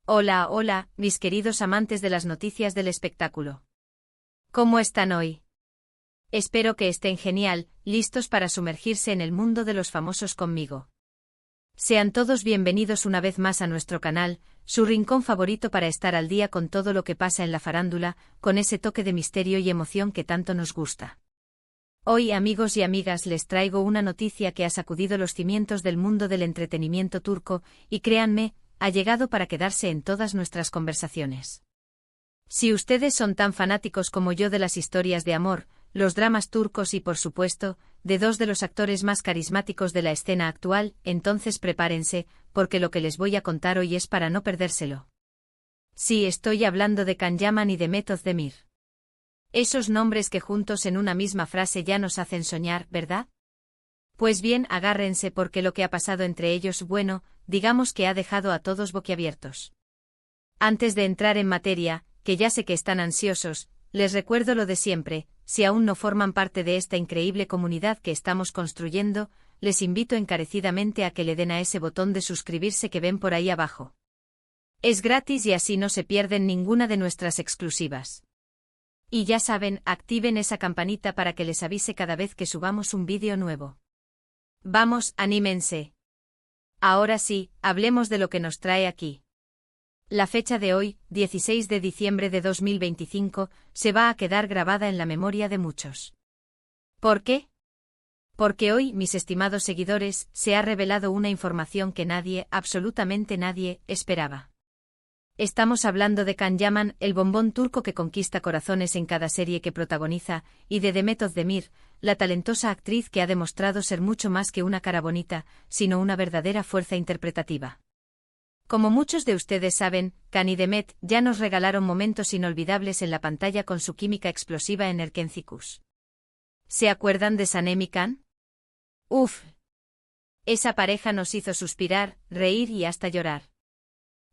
Hola, hola, mis queridos amantes de las noticias del espectáculo. ¿Cómo están hoy? Espero que estén genial, listos para sumergirse en el mundo de los famosos conmigo. Sean todos bienvenidos una vez más a nuestro canal, su rincón favorito para estar al día con todo lo que pasa en la farándula, con ese toque de misterio y emoción que tanto nos gusta. Hoy, amigos y amigas, les traigo una noticia que ha sacudido los cimientos del mundo del entretenimiento turco, y créanme, ha llegado para quedarse en todas nuestras conversaciones. Si ustedes son tan fanáticos como yo de las historias de amor, los dramas turcos y, por supuesto, de dos de los actores más carismáticos de la escena actual, entonces prepárense, porque lo que les voy a contar hoy es para no perdérselo. Sí, estoy hablando de Can Yaman y de Mehmet Özdemir. Esos nombres que juntos en una misma frase ya nos hacen soñar, ¿verdad? Pues bien, agárrense porque lo que ha pasado entre ellos, bueno, digamos que ha dejado a todos boquiabiertos. Antes de entrar en materia, que ya sé que están ansiosos, les recuerdo lo de siempre: si aún no forman parte de esta increíble comunidad que estamos construyendo, les invito encarecidamente a que le den a ese botón de suscribirse que ven por ahí abajo. Es gratis y así no se pierden ninguna de nuestras exclusivas. Y ya saben, activen esa campanita para que les avise cada vez que subamos un vídeo nuevo. Vamos, anímense. Ahora sí, hablemos de lo que nos trae aquí. La fecha de hoy, 16 de diciembre de 2025, se va a quedar grabada en la memoria de muchos. ¿Por qué? Porque hoy, mis estimados seguidores, se ha revelado una información que nadie, absolutamente nadie, esperaba. Estamos hablando de Can Yaman, el bombón turco que conquista corazones en cada serie que protagoniza, y de Mehmet Özdemir, la talentosa actriz que ha demostrado ser mucho más que una cara bonita, sino una verdadera fuerza interpretativa. Como muchos de ustedes saben, Can y Mehmet ya nos regalaron momentos inolvidables en la pantalla con su química explosiva en Erkencikus. ¿Se acuerdan de Sanem y Can? Uf. Esa pareja nos hizo suspirar, reír y hasta llorar.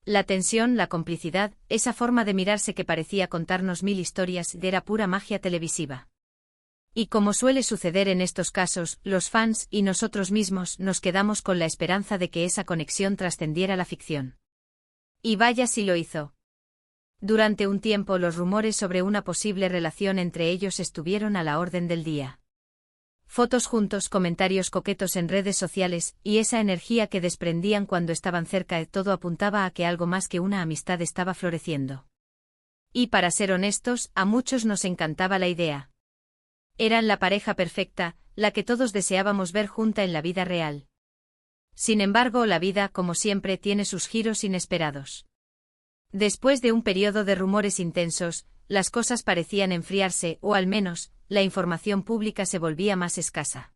La tensión, la complicidad, esa forma de mirarse que parecía contarnos mil historias, era pura magia televisiva. Y como suele suceder en estos casos, los fans y nosotros mismos nos quedamos con la esperanza de que esa conexión trascendiera la ficción. Y vaya si lo hizo. Durante un tiempo los rumores sobre una posible relación entre ellos estuvieron a la orden del día. Fotos juntos, comentarios coquetos en redes sociales, y esa energía que desprendían cuando estaban cerca, todo apuntaba a que algo más que una amistad estaba floreciendo. Y para ser honestos, a muchos nos encantaba la idea. Eran la pareja perfecta, la que todos deseábamos ver junta en la vida real. Sin embargo, la vida, como siempre, tiene sus giros inesperados. Después de un periodo de rumores intensos, las cosas parecían enfriarse, o al menos, la información pública se volvía más escasa.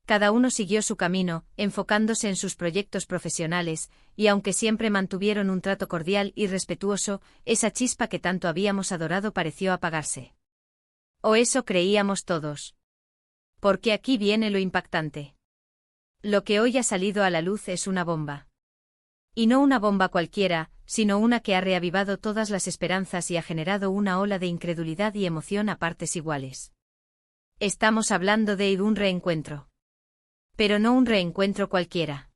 Cada uno siguió su camino, enfocándose en sus proyectos profesionales, y aunque siempre mantuvieron un trato cordial y respetuoso, esa chispa que tanto habíamos adorado pareció apagarse. O eso creíamos todos. Porque aquí viene lo impactante. Lo que hoy ha salido a la luz es una bomba. Y no una bomba cualquiera, sino una que ha reavivado todas las esperanzas y ha generado una ola de incredulidad y emoción a partes iguales. Estamos hablando de un reencuentro. Pero no un reencuentro cualquiera.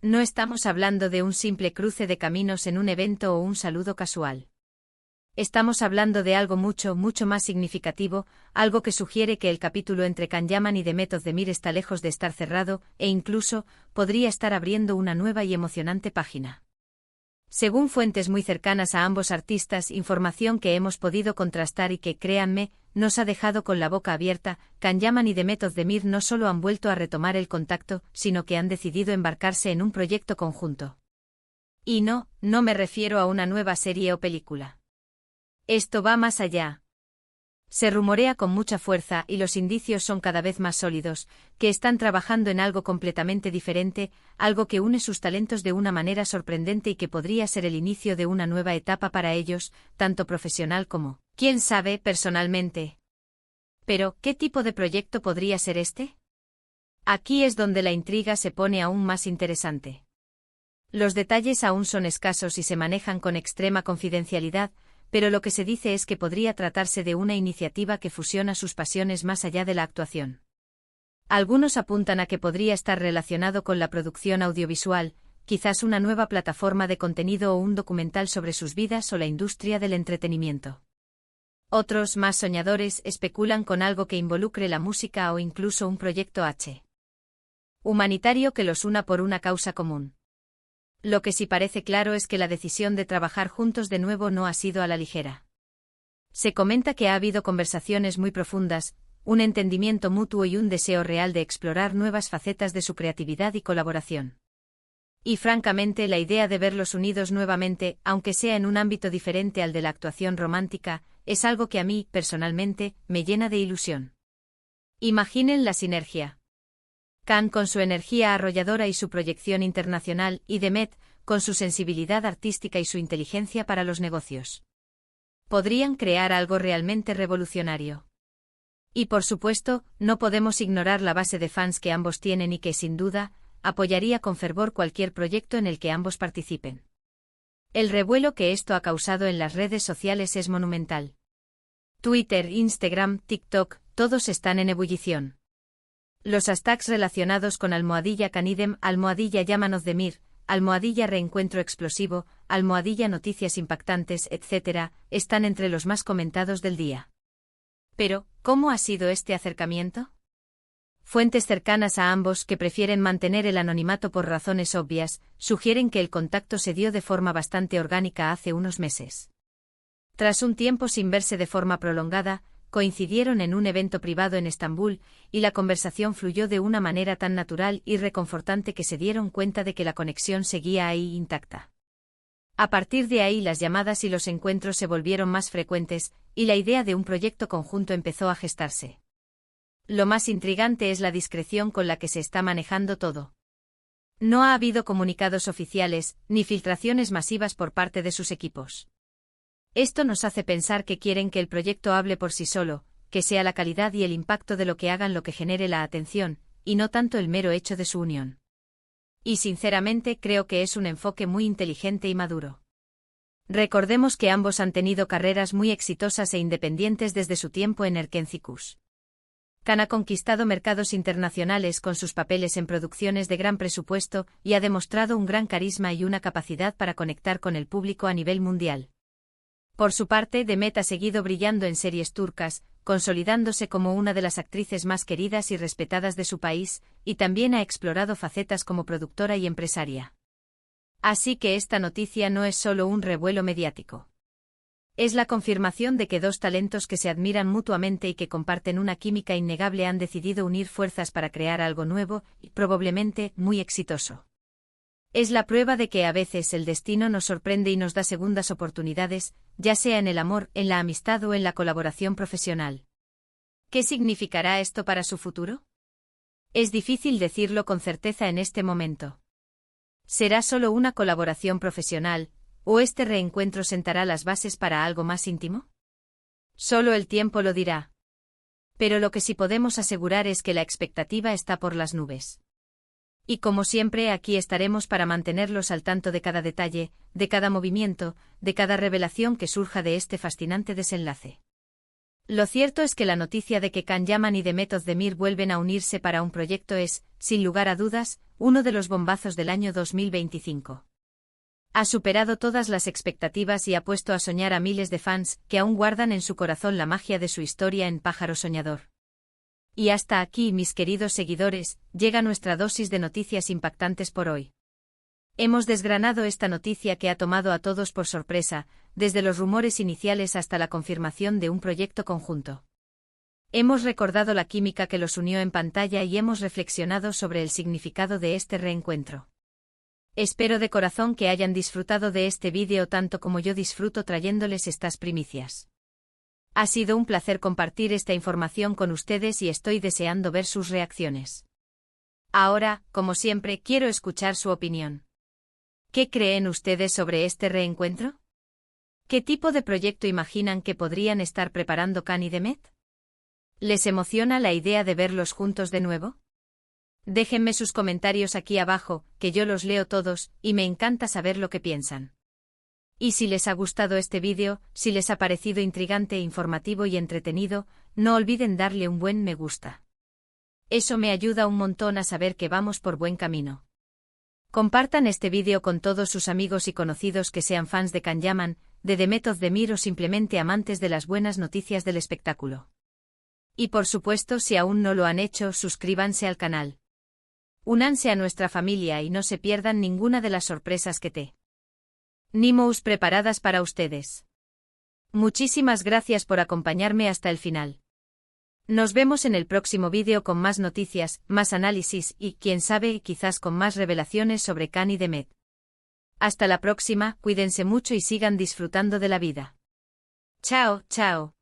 No estamos hablando de un simple cruce de caminos en un evento o un saludo casual. Estamos hablando de algo mucho, mucho más significativo, algo que sugiere que el capítulo entre Can Yaman y Mehmet Özdemir está lejos de estar cerrado, e incluso, podría estar abriendo una nueva y emocionante página. Según fuentes muy cercanas a ambos artistas, información que hemos podido contrastar y que, créanme, nos ha dejado con la boca abierta, Can Yaman y Mehmet Özdemir no solo han vuelto a retomar el contacto, sino que han decidido embarcarse en un proyecto conjunto. Y no me refiero a una nueva serie o película. Esto va más allá. Se rumorea con mucha fuerza, y los indicios son cada vez más sólidos, que están trabajando en algo completamente diferente, algo que une sus talentos de una manera sorprendente y que podría ser el inicio de una nueva etapa para ellos, tanto profesional como, quién sabe, personalmente. Pero, ¿qué tipo de proyecto podría ser este? Aquí es donde la intriga se pone aún más interesante. Los detalles aún son escasos y se manejan con extrema confidencialidad, pero lo que se dice es que podría tratarse de una iniciativa que fusiona sus pasiones más allá de la actuación. Algunos apuntan a que podría estar relacionado con la producción audiovisual, quizás una nueva plataforma de contenido o un documental sobre sus vidas o la industria del entretenimiento. Otros, más soñadores, especulan con algo que involucre la música o incluso un proyecto humanitario que los una por una causa común. Lo que sí parece claro es que la decisión de trabajar juntos de nuevo no ha sido a la ligera. Se comenta que ha habido conversaciones muy profundas, un entendimiento mutuo y un deseo real de explorar nuevas facetas de su creatividad y colaboración. Y francamente, la idea de verlos unidos nuevamente, aunque sea en un ámbito diferente al de la actuación romántica, es algo que a mí, personalmente, me llena de ilusión. Imaginen la sinergia. Can con su energía arrolladora y su proyección internacional, y Demet, con su sensibilidad artística y su inteligencia para los negocios. Podrían crear algo realmente revolucionario. Y por supuesto, no podemos ignorar la base de fans que ambos tienen y que, sin duda, apoyaría con fervor cualquier proyecto en el que ambos participen. El revuelo que esto ha causado en las redes sociales es monumental. Twitter, Instagram, TikTok, todos están en ebullición. Los hashtags relacionados con #Canidem, #Yaman-Ozdemir, #Reencuentro explosivo, #Noticias impactantes, etc., están entre los más comentados del día. Pero, ¿cómo ha sido este acercamiento? Fuentes cercanas a ambos, que prefieren mantener el anonimato por razones obvias, sugieren que el contacto se dio de forma bastante orgánica hace unos meses. Tras un tiempo sin verse de forma prolongada, coincidieron en un evento privado en Estambul, y la conversación fluyó de una manera tan natural y reconfortante que se dieron cuenta de que la conexión seguía ahí intacta. A partir de ahí las llamadas y los encuentros se volvieron más frecuentes, y la idea de un proyecto conjunto empezó a gestarse. Lo más intrigante es la discreción con la que se está manejando todo. No ha habido comunicados oficiales, ni filtraciones masivas por parte de sus equipos. Esto nos hace pensar que quieren que el proyecto hable por sí solo, que sea la calidad y el impacto de lo que hagan lo que genere la atención, y no tanto el mero hecho de su unión. Y sinceramente creo que es un enfoque muy inteligente y maduro. Recordemos que ambos han tenido carreras muy exitosas e independientes desde su tiempo en Erkencicus. Can ha conquistado mercados internacionales con sus papeles en producciones de gran presupuesto y ha demostrado un gran carisma y una capacidad para conectar con el público a nivel mundial. Por su parte, Demet ha seguido brillando en series turcas, consolidándose como una de las actrices más queridas y respetadas de su país, y también ha explorado facetas como productora y empresaria. Así que esta noticia no es solo un revuelo mediático. Es la confirmación de que dos talentos que se admiran mutuamente y que comparten una química innegable han decidido unir fuerzas para crear algo nuevo y probablemente muy exitoso. Es la prueba de que a veces el destino nos sorprende y nos da segundas oportunidades, ya sea en el amor, en la amistad o en la colaboración profesional. ¿Qué significará esto para su futuro? Es difícil decirlo con certeza en este momento. ¿Será solo una colaboración profesional, o este reencuentro sentará las bases para algo más íntimo? Solo el tiempo lo dirá. Pero lo que sí podemos asegurar es que la expectativa está por las nubes. Y como siempre, aquí estaremos para mantenerlos al tanto de cada detalle, de cada movimiento, de cada revelación que surja de este fascinante desenlace. Lo cierto es que la noticia de que Can Yaman y Demet Özdemir vuelven a unirse para un proyecto es, sin lugar a dudas, uno de los bombazos del año 2025. Ha superado todas las expectativas y ha puesto a soñar a miles de fans que aún guardan en su corazón la magia de su historia en Pájaro Soñador. Y hasta aquí, mis queridos seguidores, llega nuestra dosis de noticias impactantes por hoy. Hemos desgranado esta noticia que ha tomado a todos por sorpresa, desde los rumores iniciales hasta la confirmación de un proyecto conjunto. Hemos recordado la química que los unió en pantalla y hemos reflexionado sobre el significado de este reencuentro. Espero de corazón que hayan disfrutado de este vídeo tanto como yo disfruto trayéndoles estas primicias. Ha sido un placer compartir esta información con ustedes y estoy deseando ver sus reacciones. Ahora, como siempre, quiero escuchar su opinión. ¿Qué creen ustedes sobre este reencuentro? ¿Qué tipo de proyecto imaginan que podrían estar preparando Can y Demet? ¿Les emociona la idea de verlos juntos de nuevo? Déjenme sus comentarios aquí abajo, que yo los leo todos, y me encanta saber lo que piensan. Y si les ha gustado este vídeo, si les ha parecido intrigante, informativo y entretenido, no olviden darle un buen me gusta. Eso me ayuda un montón a saber que vamos por buen camino. Compartan este vídeo con todos sus amigos y conocidos que sean fans de Can Yaman, de The Method de Mir o simplemente amantes de las buenas noticias del espectáculo. Y por supuesto, si aún no lo han hecho, suscríbanse al canal. Únanse a nuestra familia y no se pierdan ninguna de las sorpresas que tenemos preparadas para ustedes. Muchísimas gracias por acompañarme hasta el final. Nos vemos en el próximo vídeo con más noticias, más análisis y, quién sabe, quizás con más revelaciones sobre Can y Demet. Hasta la próxima, cuídense mucho y sigan disfrutando de la vida. Chao, chao.